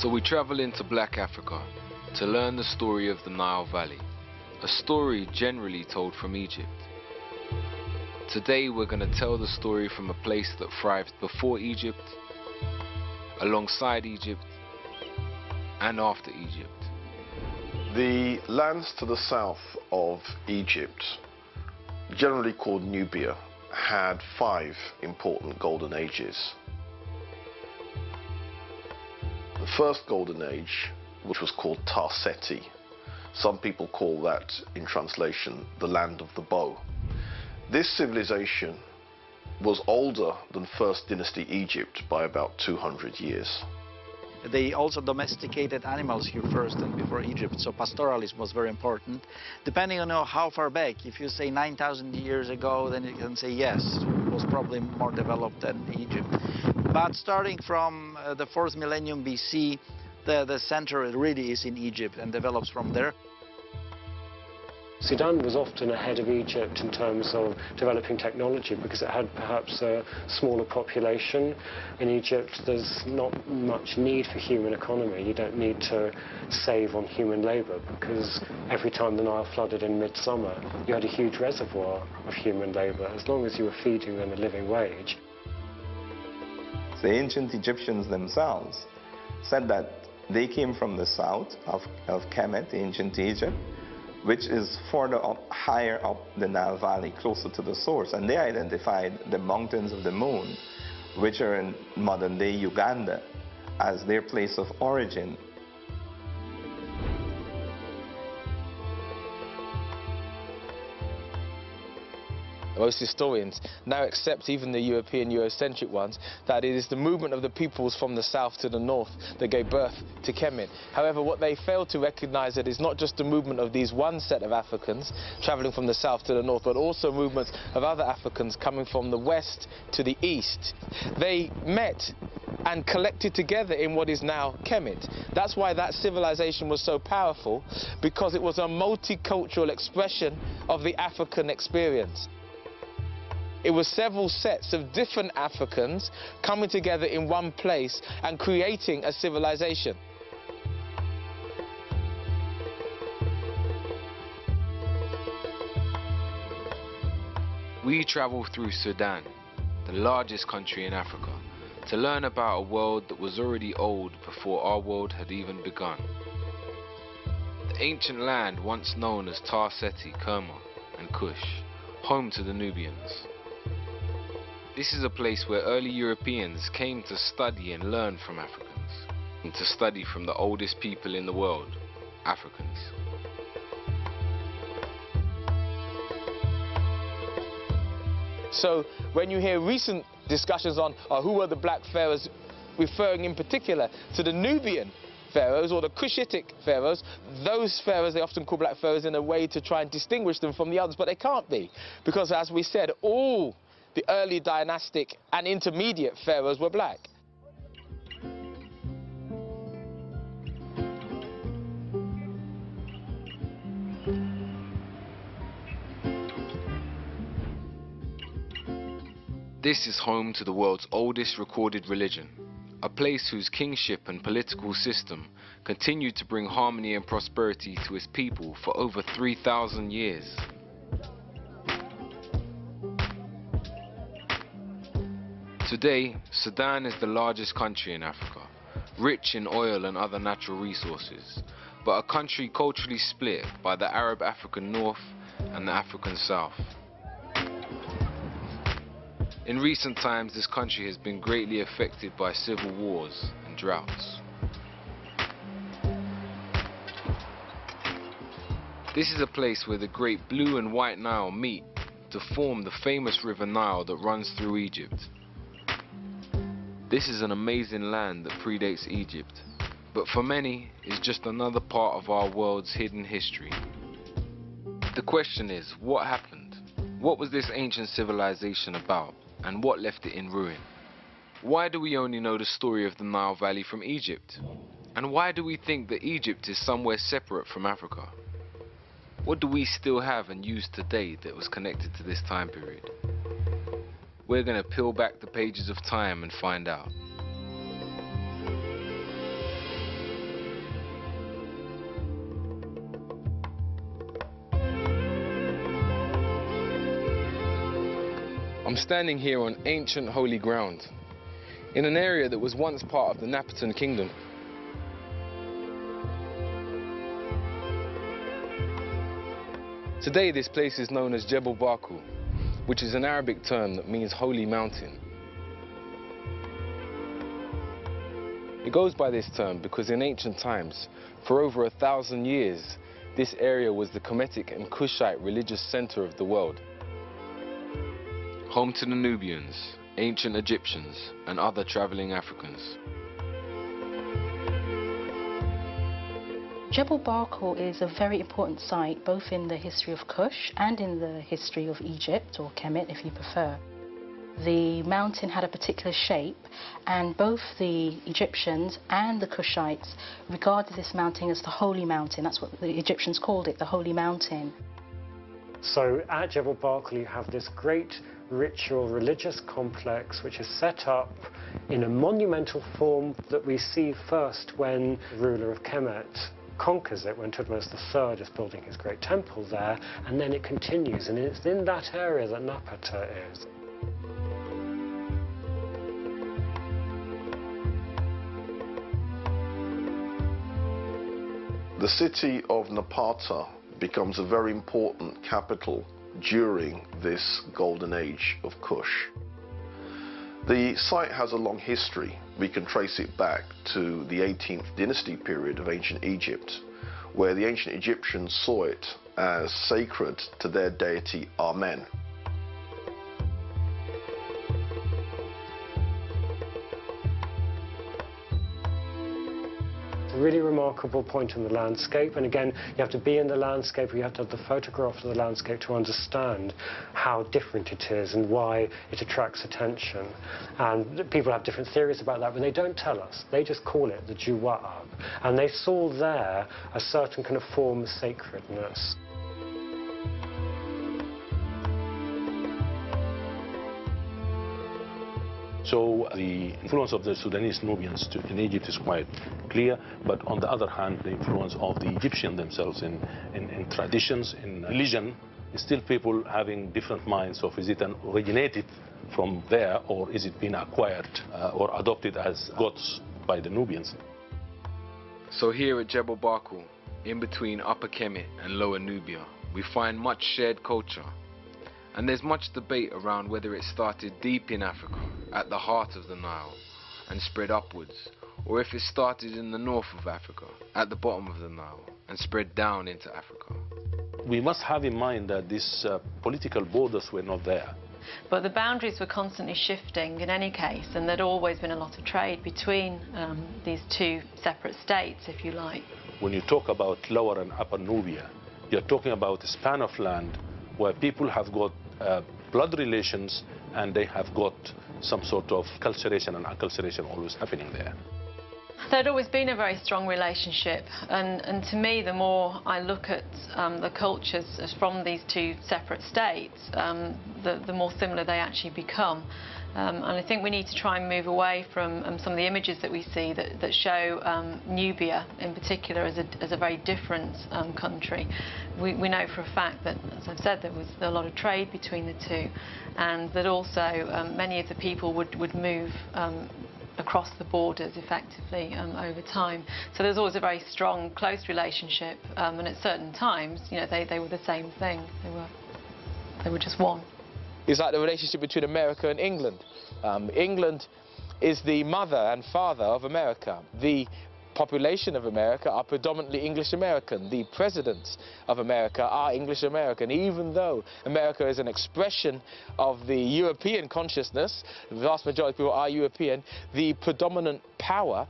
So we travel into Black Africa to learn the story of the Nile Valley, a story generally told from Egypt. Today we're going to tell the story from a place that thrived before Egypt, alongside Egypt, and after Egypt. The lands to the south of Egypt, generally called Núbia, had 5 important golden ages. The first golden age, which was called Tarseti, some people call that, in translation, the land of the bow. This civilization was older than First Dynasty Egypt by about 200 years. They also domesticated animals here first and before Egypt, so pastoralism was very important. Depending on how far back, if you say 9,000 years ago, then you can say yes, it was probably more developed than Egypt. But starting from the 4th millennium BC, the center really is in Egypt and develops from there. Sudan was often ahead of Egypt in terms of developing technology because it had perhaps a smaller population. In Egypt, there's not much need for human economy. You don't need to save on human labor because every time the Nile flooded in midsummer, you had a huge reservoir of human labor as long as you were feeding them a living wage. The ancient Egyptians themselves said that they came from the south of Kemet, ancient Egypt, which is further up, higher up the Nile Valley, closer to the source. And they identified the mountains of the moon, which are in modern-day Uganda, as their place of origin. Most historians now accept, even the European Eurocentric ones, that it is the movement of the peoples from the south to the north that gave birth to Kemet. However, what they fail to recognize that is not just the movement of these one set of Africans traveling from the south to the north, but also movements of other Africans coming from the west to the east. They met and collected together in what is now Kemet. That's why that civilization was so powerful, because it was a multicultural expression of the African experience. It was several sets of different Africans coming together in one place and creating a civilization. We travel through Sudan, the largest country in Africa, to learn about a world that was already old before our world had even begun. The ancient land once known as Tarseti, Kerma and Kush, home to the Nubians. This is a place where early Europeans came to study and learn from Africans, and to study from the oldest people in the world, Africans. So when you hear recent discussions on who were the black pharaohs, referring in particular to the Nubian pharaohs or the Cushitic pharaohs, those pharaohs they often call black pharaohs in a way to try and distinguish them from the others, but they can't be, because as we said, all the early dynastic and intermediate pharaohs were black. This is home to the world's oldest recorded religion, a place whose kingship and political system continued to bring harmony and prosperity to its people for over 3,000 years. Today, Sudan is the largest country in Africa, rich in oil and other natural resources, but a country culturally split by the Arab African North and the African South. In recent times, this country has been greatly affected by civil wars and droughts. This is a place where the great blue and white Nile meet to form the famous river Nile that runs through Egypt. This is an amazing land that predates Egypt, but for many is just another part of our world's hidden history. The question is, what happened? What was this ancient civilization about, and what left it in ruin? Why do we only know the story of the Nile Valley from Egypt? And why do we think that Egypt is somewhere separate from Africa? What do we still have and use today that was connected to this time period? We're going to peel back the pages of time and find out. I'm standing here on ancient holy ground, in an area that was once part of the Napatan Kingdom. Today this place is known as Jebel Barkal, which is an Arabic term that means holy mountain. It goes by this term because in ancient times, for over 1,000 years, this area was the Kemetic and Kushite religious center of the world. Home to the Nubians, ancient Egyptians, and other traveling Africans. Jebel Barkal is a very important site both in the history of Kush and in the history of Egypt, or Kemet if you prefer. The mountain had a particular shape, and both the Egyptians and the Kushites regarded this mountain as the holy mountain. That's what the Egyptians called it, the holy mountain. So at Jebel Barkal you have this great ritual religious complex which is set up in a monumental form that we see first when the ruler of Kemet conquers it, when Thutmose III is building his great temple there, and then it continues, and it's in that area that Napata is. The city of Napata becomes a very important capital during this golden age of Kush. The site has a long history. We can trace it back to the 18th dynasty period of ancient Egypt, where the ancient Egyptians saw it as sacred to their deity Amen. A really remarkable point in the landscape, and again you have to be in the landscape, or you have to have the photograph of the landscape to understand how different it is and why it attracts attention. And people have different theories about that, but they don't tell us. They just call it the Juwa'ab, and they saw there a certain kind of form of sacredness. So the influence of the Sudanese Nubians in Egypt is quite clear, but on the other hand, the influence of the Egyptians themselves in traditions, in religion, is still people having different minds of is it originated from there, or is it been acquired or adopted as gods by the Nubians. So here at Jebel Barkal, in between Upper Kemet and Lower Nubia, we find much shared culture. And there's much debate around whether it started deep in Africa, at the heart of the Nile, and spread upwards, or if it started in the north of Africa, at the bottom of the Nile, and spread down into Africa. We must have in mind that these political borders were not there. But the boundaries were constantly shifting in any case, and there'd always been a lot of trade between these two separate states, if you like. When you talk about Lower and Upper Nubia, you're talking about a span of land where people have got blood relations, and they have got some sort of culturation and acculturation always happening there. There'd always been a very strong relationship, and to me, the more I look at the cultures from these two separate states, the more similar they actually become. And I think we need to try and move away from some of the images that we see that show Nubia in particular as a very different country. We know for a fact that, as I've said, there was a lot of trade between the two, and that also many of the people would move across the borders effectively over time. So there's always a very strong, close relationship, and at certain times, you know, they were the same thing. They were just one. It's like the relationship between America and England. England is the mother and father of America. The population of America are predominantly English American. The presidents of America are English American. Even though America is an expression of the European consciousness, the vast majority of people are European, the predominant power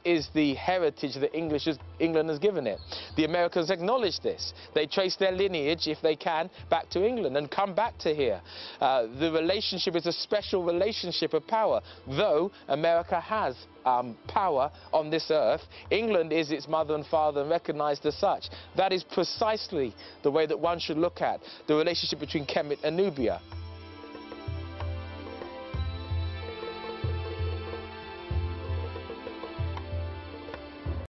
is the heritage that England has given it. The Americans acknowledge this. They trace their lineage, if they can, back to England and come back to here. The relationship is a special relationship of power. Though America has power on this earth, England is its mother and father and recognized as such. That is precisely the way that one should look at the relationship between Kemet and Nubia.